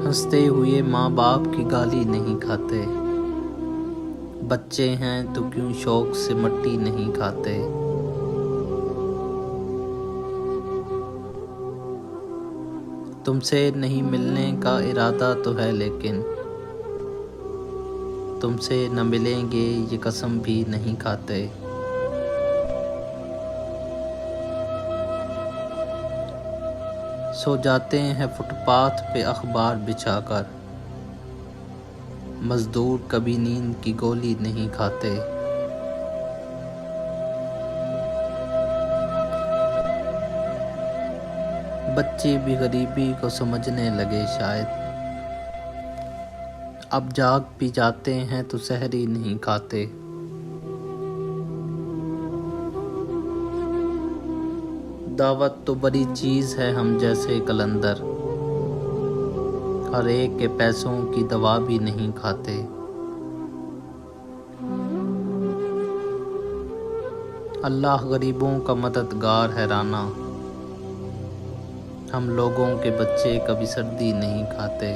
हंसते हुए माँ बाप की गाली नहीं खाते। बच्चे हैं तो क्यों शौक से मट्टी नहीं खाते। तुमसे नहीं मिलने का इरादा तो है, लेकिन तुमसे न मिलेंगे ये कसम भी नहीं खाते। सो जाते हैं फुटपाथ पे अखबार बिछाकर। मजदूर कभी नींद की गोली नहीं खाते। बच्चे भी गरीबी को समझने लगे शायद। अब जाग भी जाते हैं तो सहरी नहीं खाते। दावत तो बड़ी चीज है हम जैसे कलंदर। हर एक के पैसों की दवा भी नहीं खाते। अल्लाह गरीबों का मददगार है राना। हम लोगों के बच्चे कभी सर्दी नहीं खाते।